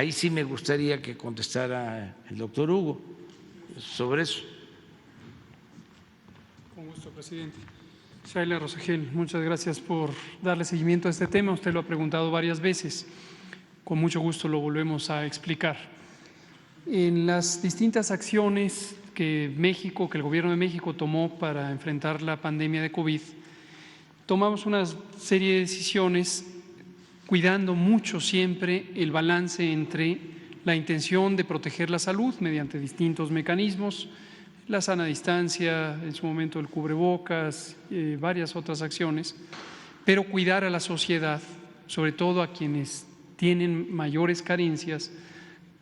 Ahí sí me gustaría que contestara el doctor Hugo sobre eso. Con gusto, presidente. Shaila Rosagel, muchas gracias por darle seguimiento a este tema. Usted lo ha preguntado varias veces. Con mucho gusto lo volvemos a explicar. En las distintas acciones que el Gobierno de México tomó para enfrentar la pandemia de COVID, tomamos una serie de decisiones cuidando mucho siempre el balance entre la intención de proteger la salud mediante distintos mecanismos, la sana distancia, en su momento el cubrebocas, varias otras acciones, pero cuidar a la sociedad, sobre todo a quienes tienen mayores carencias,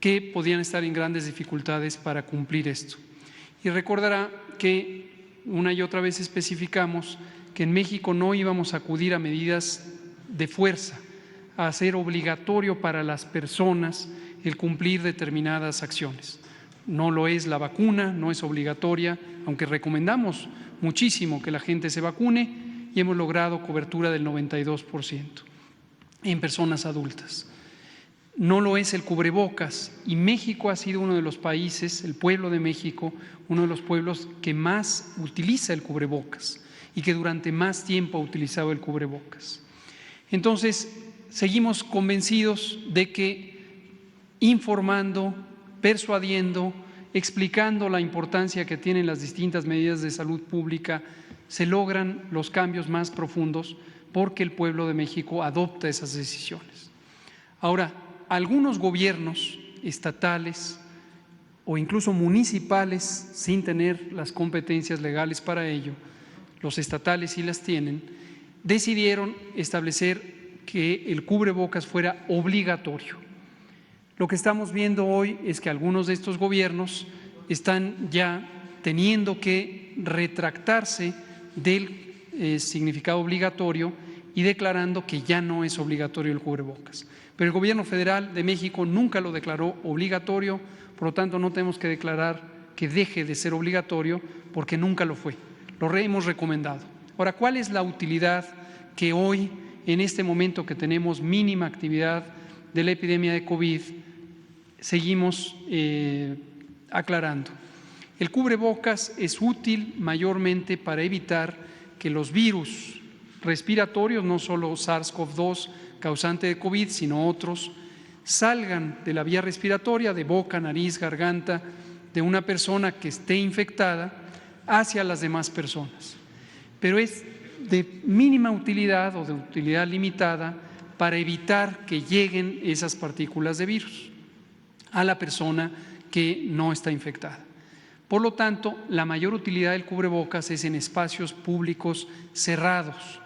que podían estar en grandes dificultades para cumplir esto. Y recordará que una y otra vez especificamos que en México no íbamos a acudir a medidas de fuerza, a hacer obligatorio para las personas el cumplir determinadas acciones. No lo es la vacuna, no es obligatoria, aunque recomendamos muchísimo que la gente se vacune y hemos logrado cobertura del 92% en personas adultas. No lo es el cubrebocas y México ha sido uno de los países, el pueblo de México, uno de los pueblos que más utiliza el cubrebocas y que durante más tiempo ha utilizado el cubrebocas. Entonces, seguimos convencidos de que informando, persuadiendo, explicando la importancia que tienen las distintas medidas de salud pública, se logran los cambios más profundos porque el pueblo de México adopta esas decisiones. Ahora, algunos gobiernos estatales o incluso municipales, sin tener las competencias legales para ello, los estatales sí las tienen, decidieron establecer que el cubrebocas fuera obligatorio. Lo que estamos viendo hoy es que algunos de estos gobiernos están ya teniendo que retractarse del significado obligatorio y declarando que ya no es obligatorio el cubrebocas. Pero el Gobierno Federal de México nunca lo declaró obligatorio, por lo tanto no tenemos que declarar que deje de ser obligatorio porque nunca lo fue. Lo hemos recomendado. Ahora, ¿cuál es la utilidad que hoy, en este momento que tenemos mínima actividad de la epidemia de COVID, seguimos aclarando? El cubrebocas es útil mayormente para evitar que los virus respiratorios, no solo SARS-CoV-2 causante de COVID, sino otros, salgan de la vía respiratoria, de boca, nariz, garganta, de una persona que esté infectada hacia las demás personas. Pero es de mínima utilidad o de utilidad limitada para evitar que lleguen esas partículas de virus a la persona que no está infectada. Por lo tanto, la mayor utilidad del cubrebocas es en espacios públicos cerrados,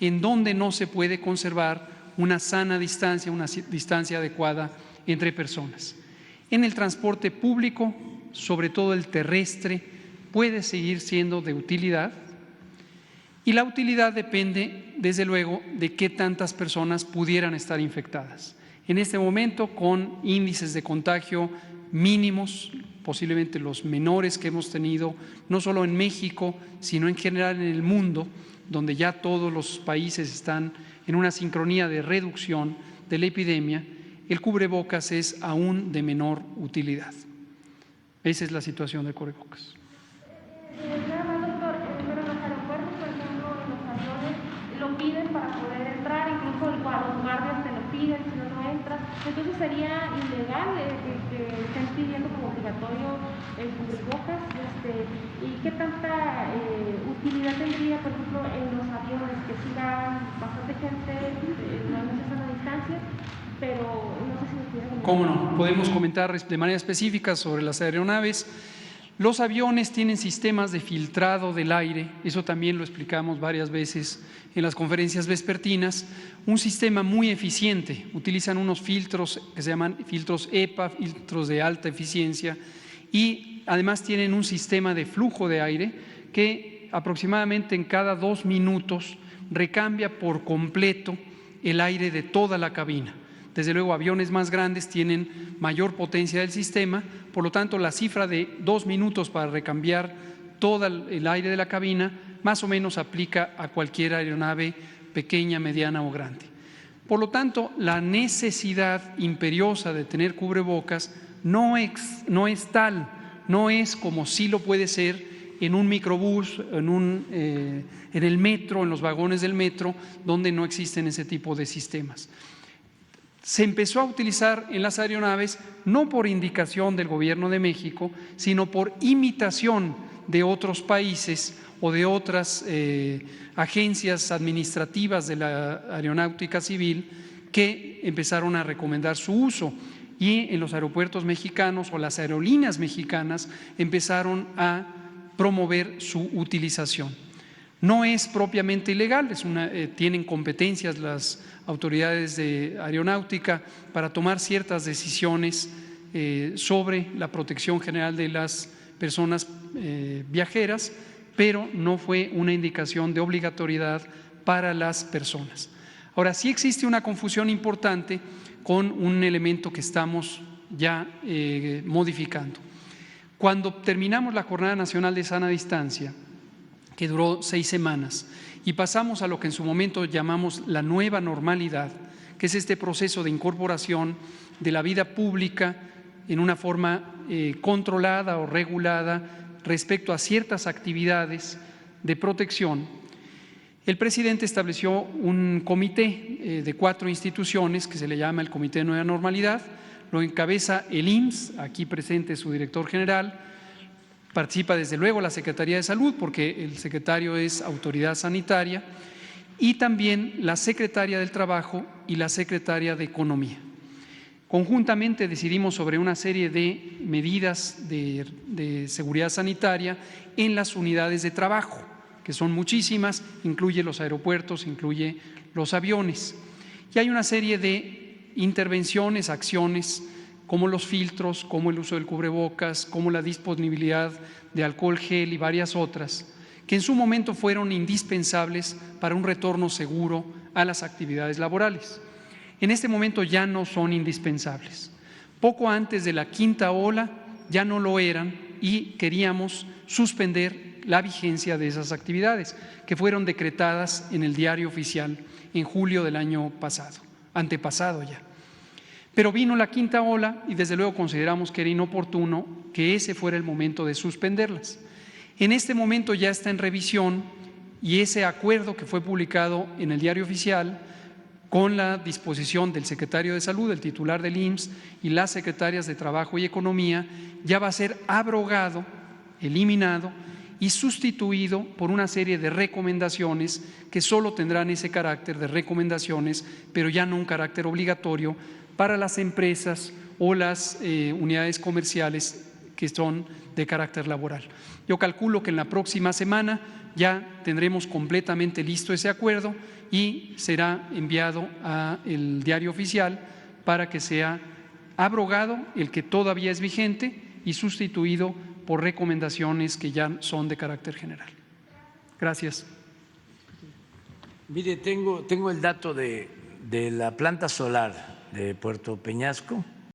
en donde no se puede conservar una sana distancia, una distancia adecuada entre personas. En el transporte público, sobre todo el terrestre, puede seguir siendo de utilidad y la utilidad depende, desde luego, de qué tantas personas pudieran estar infectadas. En este momento, con índices de contagio mínimos, posiblemente los menores que hemos tenido, no solo en México, sino en general en el mundo, donde ya todos los países están en una sincronía de reducción de la epidemia, el cubrebocas es aún de menor utilidad. Esa es la situación del cubrebocas. Nada más, doctor, pero en los aeropuertos, por ejemplo, en los aviones, lo piden para poder entrar, incluso los guardias te lo piden si no entras. Entonces sería ilegal que estén pidiendo como obligatorio el cubrebocas. ¿Y qué tanta utilidad tendría, por ejemplo, en los aviones, que sí va bastante gente, no hay mucha sana distancia, pero no sé si nos pudiera comentar? ¿Cómo no? Podemos comentar de manera específica sobre las aeronaves. Los aviones tienen sistemas de filtrado del aire, eso también lo explicamos varias veces en las conferencias vespertinas, un sistema muy eficiente, utilizan unos filtros que se llaman filtros EPA, filtros de alta eficiencia, y además tienen un sistema de flujo de aire que aproximadamente en cada 2 minutos recambia por completo el aire de toda la cabina. Desde luego, aviones más grandes tienen mayor potencia del sistema, por lo tanto, la cifra de 2 minutos para recambiar todo el aire de la cabina más o menos aplica a cualquier aeronave pequeña, mediana o grande. Por lo tanto, la necesidad imperiosa de tener cubrebocas no es tal, no es como sí lo puede ser en un microbús, en el metro, en los vagones del metro, donde no existen ese tipo de sistemas. Se empezó a utilizar en las aeronaves no por indicación del Gobierno de México, sino por imitación de otros países o de otras agencias administrativas de la aeronáutica civil que empezaron a recomendar su uso, y en los aeropuertos mexicanos o las aerolíneas mexicanas empezaron a promover su utilización. No es propiamente ilegal, tienen competencias las autoridades de aeronáutica para tomar ciertas decisiones sobre la protección general de las personas viajeras, pero no fue una indicación de obligatoriedad para las personas. Ahora, sí existe una confusión importante con un elemento que estamos ya modificando. Cuando terminamos la Jornada Nacional de Sana Distancia, que duró 6 semanas, y pasamos a lo que en su momento llamamos la nueva normalidad, que es este proceso de incorporación de la vida pública en una forma controlada o regulada respecto a ciertas actividades de protección, el presidente estableció un comité de 4 instituciones que se le llama el Comité de Nueva Normalidad. Lo encabeza el IMSS, aquí presente su director general. Participa desde luego la Secretaría de Salud, porque el secretario es autoridad sanitaria, y también la Secretaria del Trabajo y la Secretaria de Economía. Conjuntamente decidimos sobre una serie de medidas de seguridad sanitaria en las unidades de trabajo, que son muchísimas, incluye los aeropuertos, incluye los aviones. Y hay una serie de intervenciones, acciones, como los filtros, como el uso del cubrebocas, como la disponibilidad de alcohol gel y varias otras, que en su momento fueron indispensables para un retorno seguro a las actividades laborales. En este momento ya no son indispensables. Poco antes de la 5ª ola ya no lo eran y queríamos suspender la vigencia de esas actividades, que fueron decretadas en el Diario Oficial en julio del año pasado, antepasado ya. Pero vino la 5ª ola y desde luego consideramos que era inoportuno que ese fuera el momento de suspenderlas. En este momento ya está en revisión, y ese acuerdo que fue publicado en el Diario Oficial, con la disposición del secretario de Salud, el titular del IMSS y las secretarias de Trabajo y Economía, ya va a ser abrogado, eliminado y sustituido por una serie de recomendaciones que solo tendrán ese carácter de recomendaciones, pero ya no un carácter obligatorio para las empresas o las unidades comerciales que son de carácter laboral. Yo calculo que en la próxima semana ya tendremos completamente listo ese acuerdo y será enviado al Diario Oficial para que sea abrogado el que todavía es vigente y sustituido por recomendaciones que ya son de carácter general. Gracias. Mire, tengo el dato de la planta solar de Puerto Peñasco.